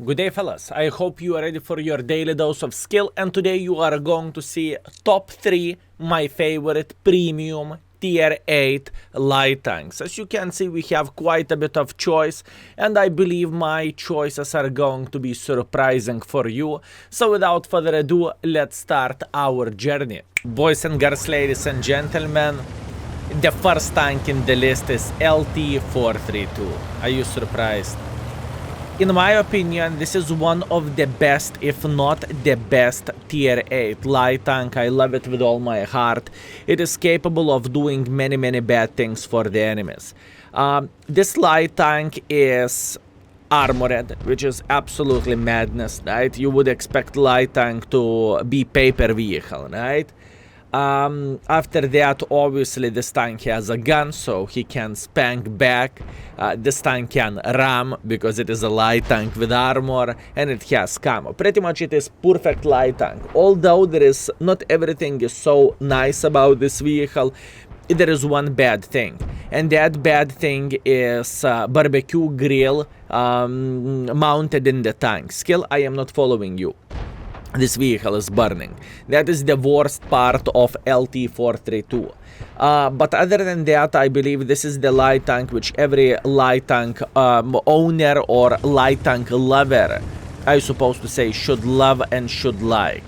Good day, fellas. I hope you are ready for your daily dose of skill, and today you are going to see top 3 my favorite premium tier 8 light tanks. As you can see, we have quite a bit of choice, and I believe my choices are going to be surprising for you. So without further ado, let's start our journey. Boys and girls, ladies and gentlemen, the first tank in the list is LT432. Are you surprised? In my opinion, this is one of the best, if not the best, tier 8 light tank. I love it with all my heart. It is capable of doing many bad things for the enemies. This light tank is armored, which is absolutely madness, right? You would expect light tank to be paper vehicle, right? After that, obviously this tank has a gun, so he can spank back. This tank can ram because it is a light tank with armor, and it has camo. Pretty much it is perfect light tank. Although there is not everything is so nice about this vehicle, there is one bad thing, and that bad thing is barbecue grill mounted in the tank. Skill, I am not following you. This vehicle is burning. That is the worst part of LT432. But other than that, I believe this is the light tank which every light tank owner or light tank lover, I supposed to say, should love and should like.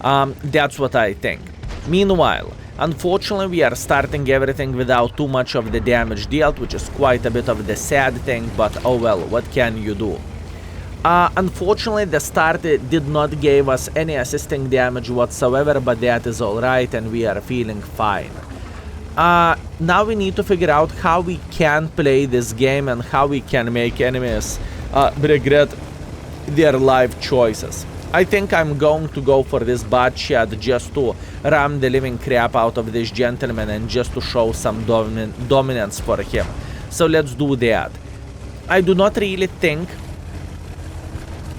That's what I think. Meanwhile, unfortunately, we are starting everything without too much of the damage dealt, which is quite a bit of the sad thing, but oh well, what can you do? Unfortunately, the start did not give us any assisting damage whatsoever, but that is alright, and we are feeling fine. Now we need to figure out how we can play this game and how we can make enemies regret their life choices. I think I'm going to go for this bot shot just to ram the living crap out of this gentleman and just to show some dominance for him. So let's do that. I do not really think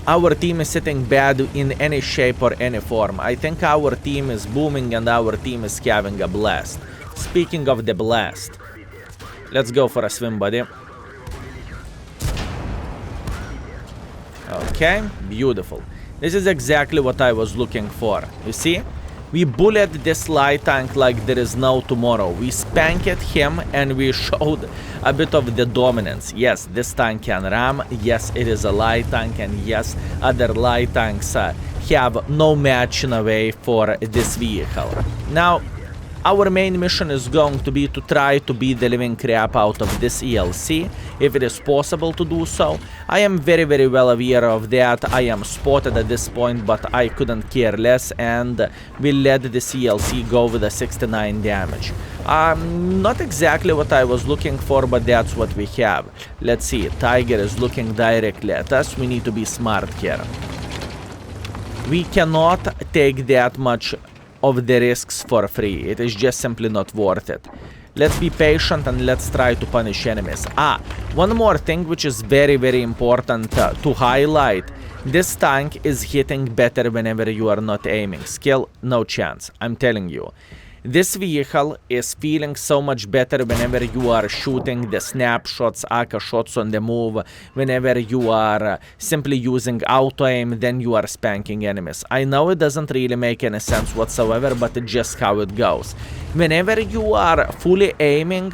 our team is sitting bad in any shape or any form. I think our team is booming and our team is having a blast. Speaking of the blast, let's go for a swim, buddy. Okay, beautiful. This is exactly what I was looking for. You see? We bullet this light tank like there is no tomorrow. We spanked him and we showed a bit of the dominance. Yes, this tank can ram. Yes, it is a light tank. And yes, other light tanks have no match in a way for this vehicle. Now, our main mission is going to be to try to beat the living crap out of this ELC, if it is possible to do so. I am very well aware of that. I am spotted at this point, but I couldn't care less, and we let the ELC go with a 69 damage. Not exactly what I was looking for, but that's what we have. Let's see, Tiger is looking directly at us. We need to be smart here. We cannot take that much of the risks for free. It is just simply not worth it. Let's be patient and let's try to punish enemies. One more thing which is very important to highlight. This tank is hitting better whenever you are not aiming. Skill, no chance. I'm telling you. This vehicle is feeling so much better whenever you are shooting the snapshots, AK shots on the move, whenever you are simply using auto-aim, then you are spanking enemies. I know it doesn't really make any sense whatsoever, but it's just how it goes. Whenever you are fully aiming,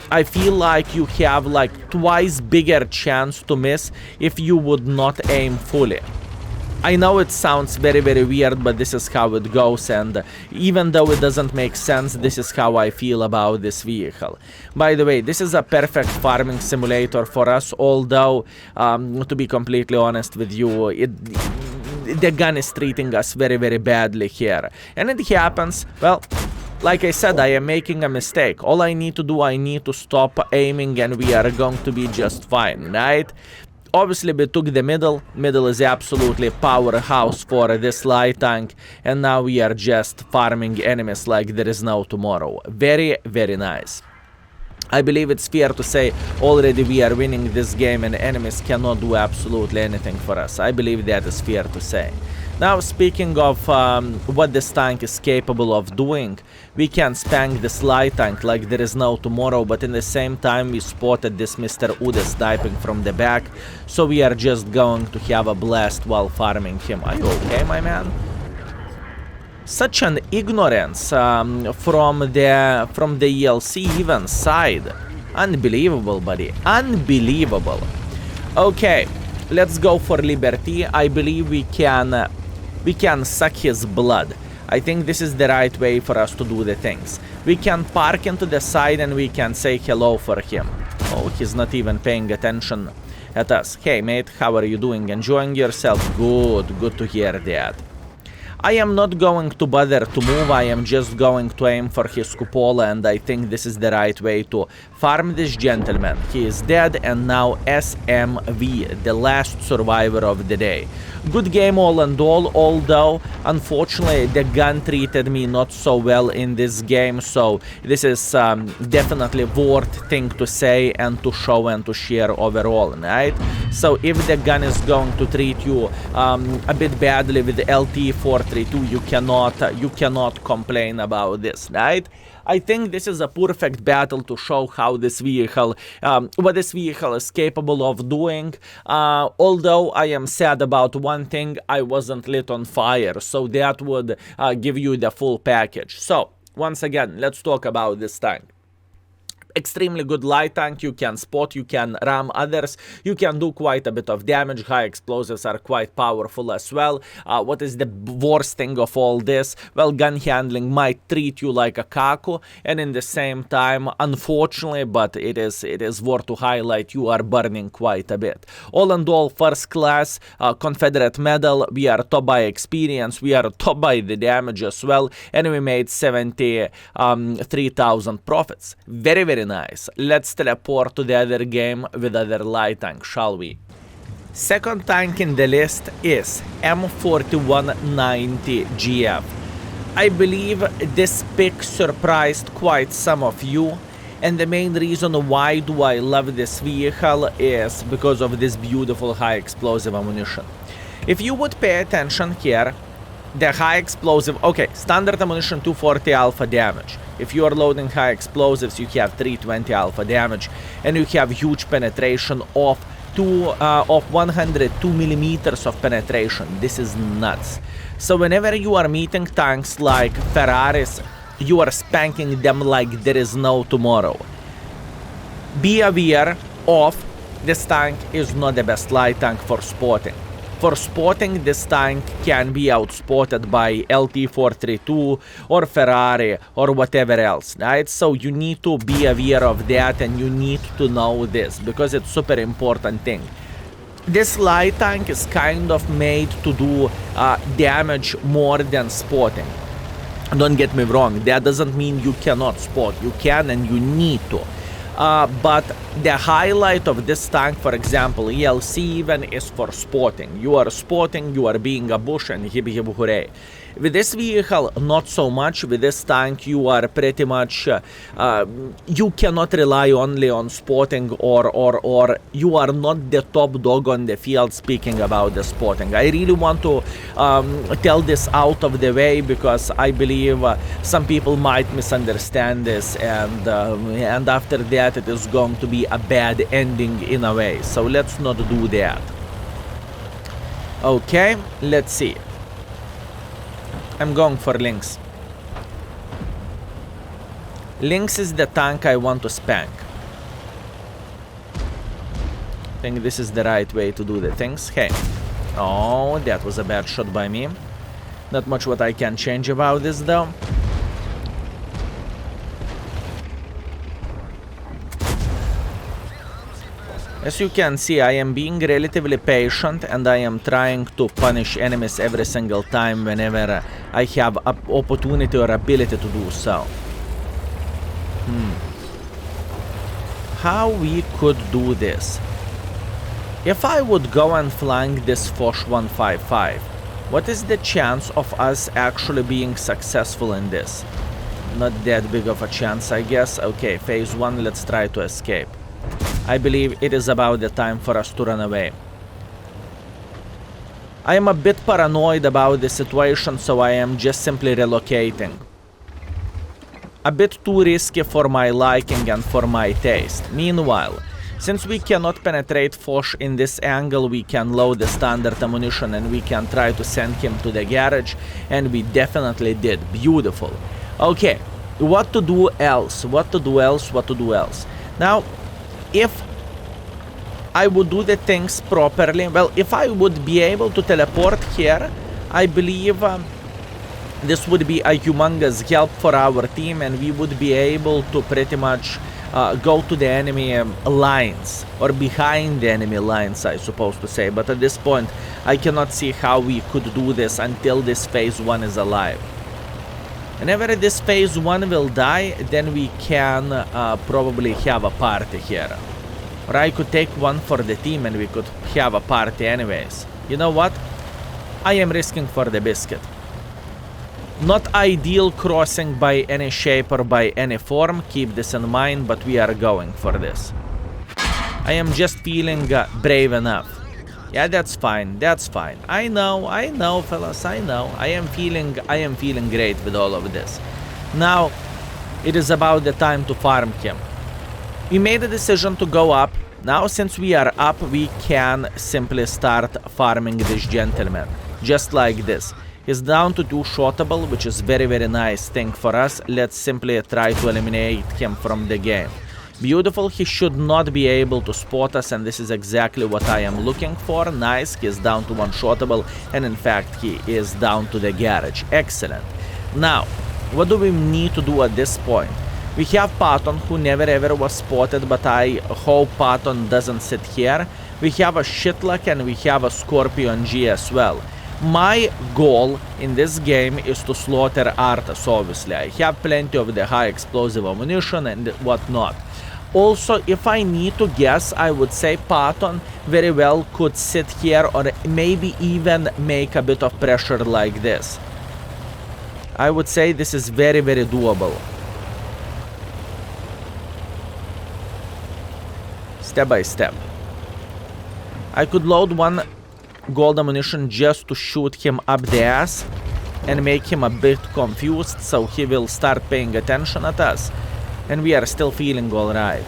I feel like you have like twice bigger chance to miss if you would not aim fully. I know it sounds very weird, but this is how it goes, and even though it doesn't make sense, this is how I feel about this vehicle. By the way, this is a perfect farming simulator for us, although, to be completely honest with you, the gun is treating us very badly here. And it happens, well, like I said, I am making a mistake. All I need to do, I need to stop aiming and we are going to be just fine, right? Obviously, we took the middle. Middle is absolutely powerhouse for this light tank. And now we are just farming enemies like there is no tomorrow. Very nice. I believe it's fair to say already we are winning this game and enemies cannot do absolutely anything for us. I believe that is fair to say. Now, speaking of what this tank is capable of doing, we can spank this light tank like there is no tomorrow, but in the same time we spotted this Mr. Ude sniping from the back, so we are just going to have a blast while farming him. Are you okay, my man? Such an ignorance from the ELC even side. Unbelievable, buddy. Unbelievable. Okay, let's go for Liberty. I believe we can suck his blood. I think this is the right way for us to do the things. We can park into the side and we can say hello for him. Oh, he's not even paying attention at us. Hey, mate, how are you doing? Enjoying yourself? Good, good to hear that. I am not going to bother to move, I am just going to aim for his cupola, and I think this is the right way to farm this gentleman. He is dead, and now SMV, the last survivor of the day. Good game all and all, although unfortunately the gun treated me not so well in this game, so this is definitely worth thing to say and to show and to share overall, right? So if the gun is going to treat you a bit badly with the LT432, you cannot complain about this, right? I think this is a perfect battle to show how this vehicle, what this vehicle is capable of doing. Although I am sad about one thing, I wasn't lit on fire, so that would give you the full package. So once again, let's talk about this tank. Extremely good light tank, you can spot, you can ram others, you can do quite a bit of damage, high explosives are quite powerful as well. What is the worst thing of all this? Well, gun handling might treat you like a kaku, and in the same time, unfortunately, but it is worth to highlight, you are burning quite a bit. All in all, first class, Confederate medal, we are top by experience, we are top by the damage as well, and we made 73,000 profits. Very, very nice. Let's teleport to the other game with other light tank, shall we? Second tank in the list is M4190 GF. I believe this pick surprised quite some of you, and the main reason why do I love this vehicle is because of this beautiful high explosive ammunition. If you would pay attention here, the high explosive, okay, standard ammunition 240 alpha damage. If you are loading high explosives, you have 320 alpha damage, and you have huge penetration of 102 millimeters of penetration. This is nuts. So whenever you are meeting tanks like Ferraris, you are spanking them like there is no tomorrow. Be aware of this tank is not the best light tank for spotting. For spotting, this tank can be outspotted by LT432 or Ferrari or whatever else, right? So you need to be aware of that, and you need to know this because it's super important thing. This light tank is kind of made to do damage more than spotting. Don't get me wrong, that doesn't mean you cannot spot. You can and you need to. But the highlight of this tank, for example, ELC even, is for spotting. You are spotting, you are being a bush, and hip hip hooray. With this vehicle, not so much. With this tank, you are pretty much, you cannot rely only on spotting, or you are not the top dog on the field speaking about the spotting. I really want to tell this out of the way because I believe some people might misunderstand this, and after that it is going to be a bad ending in a way. So let's not do that. Okay, let's see. I'm going for Lynx. Lynx is the tank I want to spank. I think this is the right way to do the things. Hey. Oh, that was a bad shot by me. Not much what I can change about this though. As you can see, I am being relatively patient, and I am trying to punish enemies every single time whenever I have an opportunity or ability to do so. How we could do this? If I would go and flank this Foch 155, what is the chance of us actually being successful in this? Not that big of a chance, I guess. Okay, phase 1, let's try to escape. I believe it is about the time for us to run away. I am a bit paranoid about the situation, so I am just simply relocating. A bit too risky for my liking and for my taste. Meanwhile, since we cannot penetrate Foch in this angle, we can load the standard ammunition and we can try to send him to the garage, and we definitely did. Beautiful. Okay, what to do else? What to do else? What to do else? Now, if I would do the things properly, well, if I would be able to teleport here, I believe this would be a humongous help for our team, and we would be able to pretty much go to the enemy lines, or behind the enemy lines, I suppose to say. But at this point, I cannot see how we could do this until this phase 1 is alive. Whenever this phase 1 will die, then we can probably have a party here. Or I could take one for the team and we could have a party anyways. You know what? I am risking for the biscuit. Not ideal crossing by any shape or by any form, keep this in mind, but we are going for this. I am just feeling brave enough. Yeah, that's fine, that's fine. I know, fellas, I know. I am feeling great with all of this. Now, it is about the time to farm him. We made a decision to go up. Now, since we are up, we can simply start farming this gentleman. Just like this. He's down to 2 shottable, which is very nice thing for us. Let's simply try to eliminate him from the game. Beautiful, he should not be able to spot us, and this is exactly what I am looking for. Nice, he is down to 1 shottable, and in fact he is down to the garage. Excellent. Now, what do we need to do at this point? We have Patton, who never ever was spotted, but I hope Patton doesn't sit here. We have a Shitlock and we have a Scorpion G as well. My goal in this game is to slaughter Arthas, obviously. I have plenty of the high explosive ammunition and whatnot. Also, if I need to guess, I would say Patton very well could sit here or maybe even make a bit of pressure like this. I would say this is very doable. Step by step. I could load 1 gold ammunition just to shoot him up the ass and make him a bit confused, so he will start paying attention at us. And we are still feeling alright.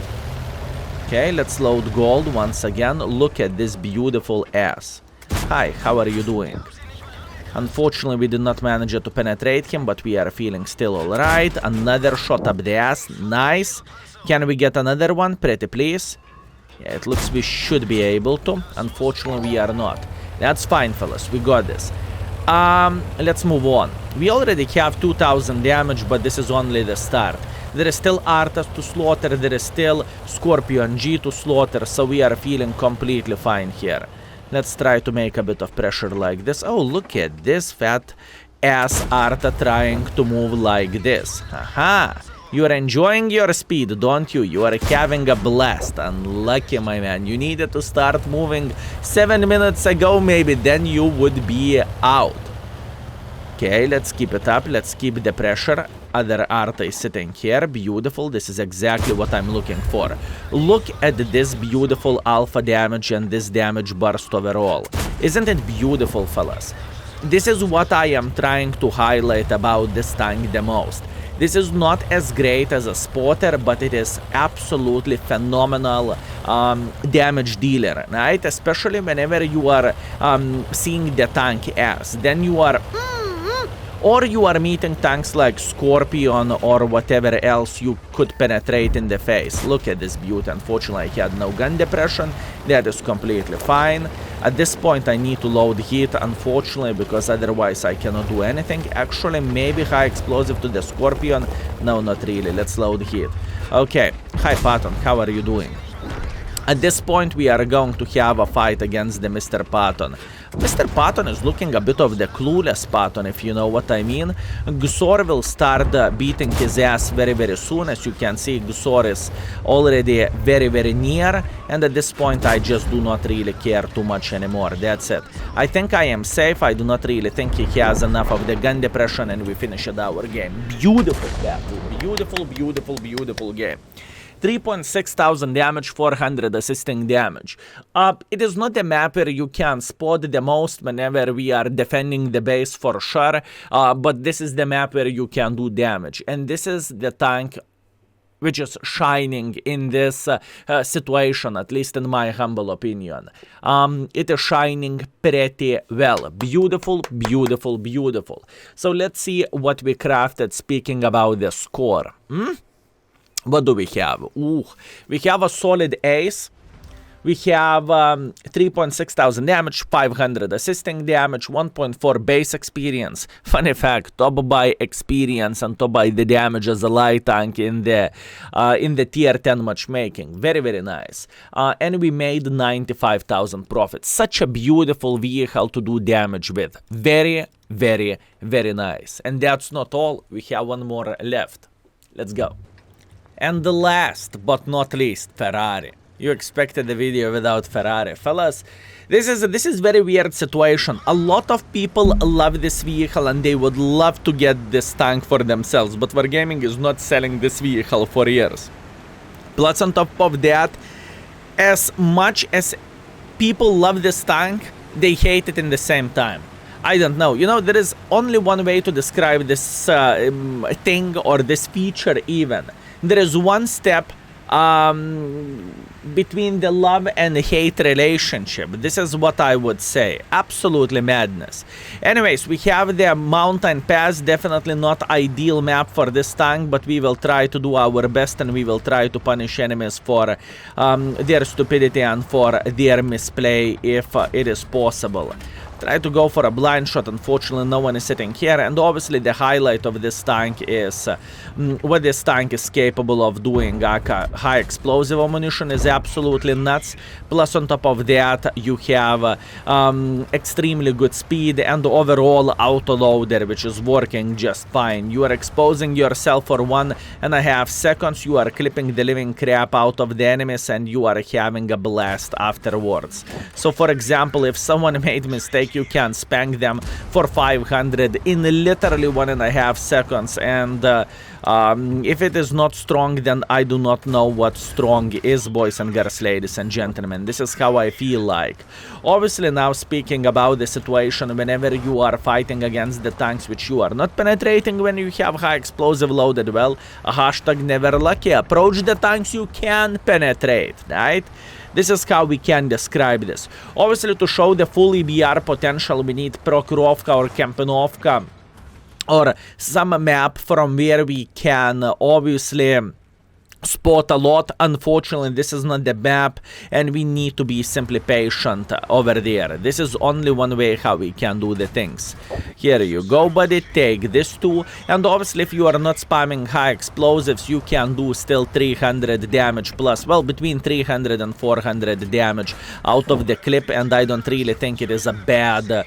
Okay, let's load gold once again. Look at this beautiful ass. Hi, how are you doing? Unfortunately, we did not manage to penetrate him, but we are feeling still alright. Another shot up the ass. Nice. Can we get another one? Pretty please. Yeah, it looks we should be able to. Unfortunately, we are not. That's fine, fellas. We got this. Let's move on. We already have 2000 damage, but this is only the start. There is still Arthas to slaughter. There is still Scorpion G to slaughter, so we are feeling completely fine here. Let's try to make a bit of pressure like this. Oh, look at this fat ass Artha trying to move like this. Aha! You are enjoying your speed, don't you? You are having a blast. Unlucky, my man. You needed to start moving 7 minutes ago, maybe. Then you would be out. Okay, let's keep it up. Let's keep the pressure. Other Artha is sitting here. Beautiful. This is exactly what I'm looking for. Look at this beautiful alpha damage and this damage burst overall. Isn't it beautiful, fellas? This is what I am trying to highlight about this tank the most. This is not as great as a spotter, but it is absolutely phenomenal damage dealer, right? Especially whenever you are seeing the tank as, then you are... or you are meeting tanks like Scorpion or whatever else you could penetrate in the face. Look at this beauty. Unfortunately, I had no gun depression. That is completely fine. At this point, I need to load heat, unfortunately, because otherwise I cannot do anything. Actually, maybe high explosive to the Scorpion. No, not really. Let's load heat. Okay. Hi, Patton. How are you doing? At this point, we are going to have a fight against the Mr. Patton. Mr. Patton is looking a bit of the clueless Patton, if you know what I mean. Gusor will start beating his ass very, very soon. As you can see, Gusor is already very, very near. And at this point, I just do not really care too much anymore. That's it. I think I am safe. I do not really think he has enough of the gun depression, and we finished our game. Beautiful battle. Beautiful, beautiful, beautiful game. 3.6 thousand damage, 400 assisting damage. It is not a map where you can spot the most whenever we are defending the base for sure, but this is the map where you can do damage. And this is the tank which is shining in this situation, at least in my humble opinion. It is shining pretty well. Beautiful, beautiful, beautiful. So let's see what we crafted speaking about the score. What do we have? We have a solid ace. We have 3.6 thousand damage, 500 assisting damage, 1.4 base experience. Funny fact, top by experience and top by the damage as a light tank in the tier 10 matchmaking. Very, very nice. And we made 95,000 profits. Such a beautiful vehicle to do damage with. Very, very, very nice. And that's not all. We have one more left. Let's go. And the last but not least, Ferrari. You expected the video without Ferrari. Fellas, this is very weird situation. A lot of people love this vehicle and they would love to get this tank for themselves, but Wargaming is not selling this vehicle for years. Plus on top of that, as much as people love this tank, they hate it in the same time. I don't know. You know, there is only one way to describe this thing or this feature even. There is one step between the love and hate relationship. This is what I would say. Absolutely madness. Anyways, we have the mountain pass. Definitely not ideal map for this tank, but we will try to do our best and we will try to punish enemies for their stupidity and for their misplay if it is possible. Try to go for a blind shot. Unfortunately, no one is sitting here. And obviously, the highlight of this tank is what this tank is capable of doing. High explosive ammunition is absolutely nuts. Plus, on top of that, you have extremely good speed and overall autoloader, which is working just fine. You are exposing yourself for 1.5 seconds. You are clipping the living crap out of the enemies and you are having a blast afterwards. So, for example, if someone made a mistake, you can spank them for 500 in literally 1.5 seconds. And if it is not strong, then I do not know what strong is, boys and girls, ladies and gentlemen. This is how I feel like. Obviously, now speaking about the situation, whenever you are fighting against the tanks which you are not penetrating, when you have high explosive loaded well, a hashtag never lucky. Approach the tanks you can penetrate, right? This is how we can describe this. Obviously, to show the full EBR potential, we need Prokhorovka or Kempenovka or some map from where we can obviously spot a lot. Unfortunately, this is not the map and we need to be simply patient over there. This is only one way how we can do the things. Here you go, buddy. Take this too. And obviously, if you are not spamming high explosives, you can do still 300 damage plus, well, between 300 and 400 damage out of the clip. And I don't really think it is a bad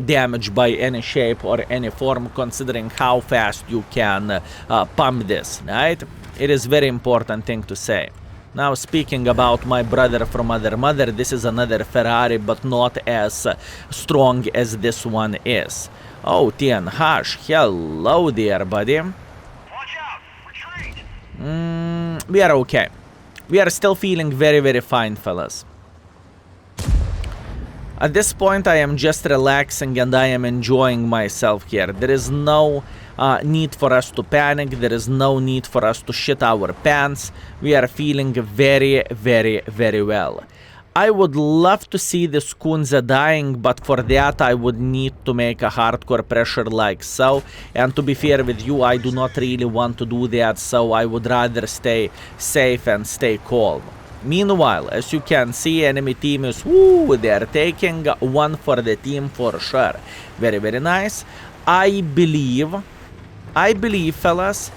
damage by any shape or any form, considering how fast you can pump this, right? It is very important thing to say. Now, speaking about my brother from other mother, this is another Ferrari, but not as strong as this one is. Oh, Tien Hash, hello there, buddy. Watch out! Retreat! We are okay. We are still feeling very, very fine, fellas. At this point, I am just relaxing and I am enjoying myself here. There is no need for us to panic. There is no need for us to shit our pants. We are feeling very, very, very well. I would love to see the Skunza dying, but for that I would need to make a hardcore pressure like so. And to be fair with you, I do not really want to do that, so I would rather stay safe and stay calm. Meanwhile, as you can see, enemy team is, they are taking one for the team for sure. Very, very nice. I believe, fellas,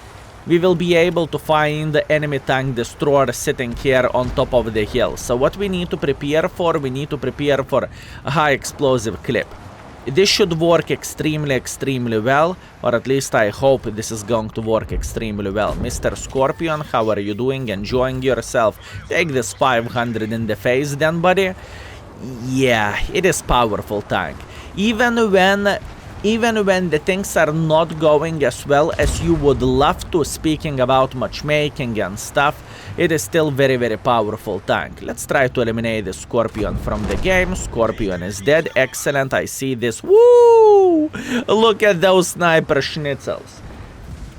we will be able to find the enemy tank destroyer sitting here on top of the hill. So what we need to prepare for, we need to prepare for a high explosive clip. This should work extremely well, or at least I hope this is going to work extremely well. Mr. Scorpion, how are you doing? Enjoying yourself? Take this 500 in the face then, buddy. Yeah, it is powerful tank. Even when the things are not going as well as you would love to, speaking about matchmaking and stuff, it is still very powerful tank. Let's try to eliminate the Scorpion from the game. Scorpion is dead. Excellent. I see this. Woo! Look at those sniper schnitzels.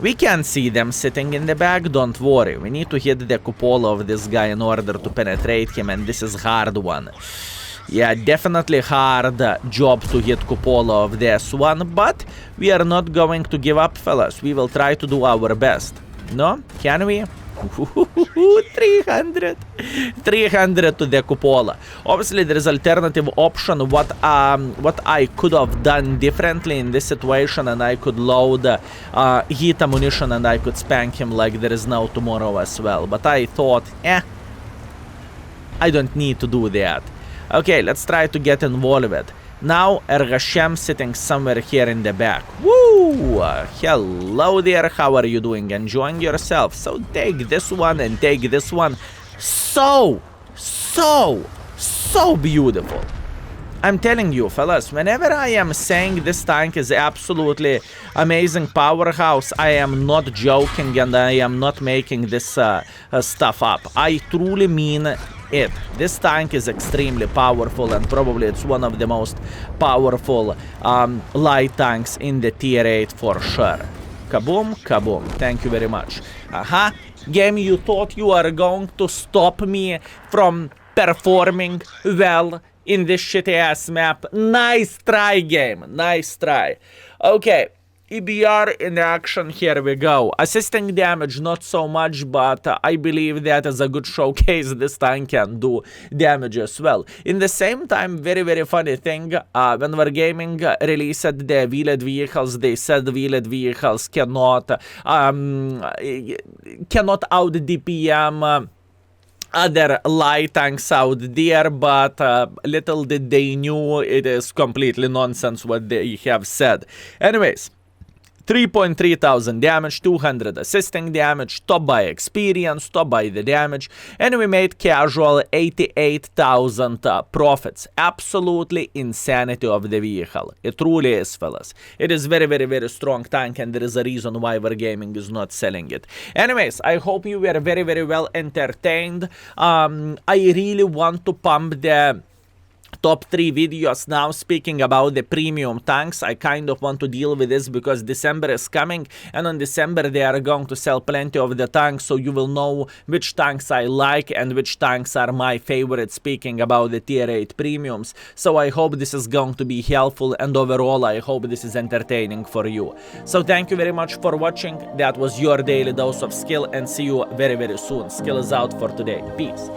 We can see them sitting in the back, don't worry. We need to hit the cupola of this guy in order to penetrate him, and this is hard one. Yeah, definitely hard job to hit cupola of this one, but we are not going to give up, fellas. We will try to do our best. No? Can we? 300 to the cupola. Obviously there is alternative option what I could have done differently in this situation, and I could load heat ammunition and I could spank him like there is no tomorrow as well, but I thought I don't need to do that. Okay, let's try to get involved. Now, Ergashem sitting somewhere here in the back. Woo! Hello there, how are you doing? Enjoying yourself? So take this one and take this one. So beautiful. I'm telling you, fellas, whenever I am saying this tank is absolutely amazing powerhouse, I am not joking and I am not making this stuff up. I truly mean it. This tank is extremely powerful, and probably it's one of the most powerful light tanks in the tier 8 for sure. Kaboom, kaboom. Thank you very much. Game, you thought you are going to stop me from performing well in this shitty ass map? Nice try, game. Nice try. Okay. EBR in action, here we go. Assisting damage, not so much, but I believe that is a good showcase. This tank can do damage as well. In the same time, very funny thing, when Wargaming released the VIII vehicles, they said VIII vehicles cannot out DPM other light tanks out there, but little did they knew it is completely nonsense what they have said. Anyways, 3.3 thousand damage, 200 assisting damage, top by experience, top by the damage, and we made casual 88,000 profits. Absolutely insanity of the vehicle. It truly is, fellas. It is very strong tank, and there is a reason why Wargaming is not selling it. Anyways, I hope you were very well entertained. I really want to pump the top 3 videos now. Speaking about the premium tanks, I kind of want to deal with this because December is coming, and on December they are going to sell plenty of the tanks, so you will know which tanks I like and which tanks are my favorite, speaking about the tier 8 premiums. So I hope this is going to be helpful, and overall I hope this is entertaining for you. So thank you very much for watching. That was your daily dose of skill, and see you very soon. Skill is out for today. Peace.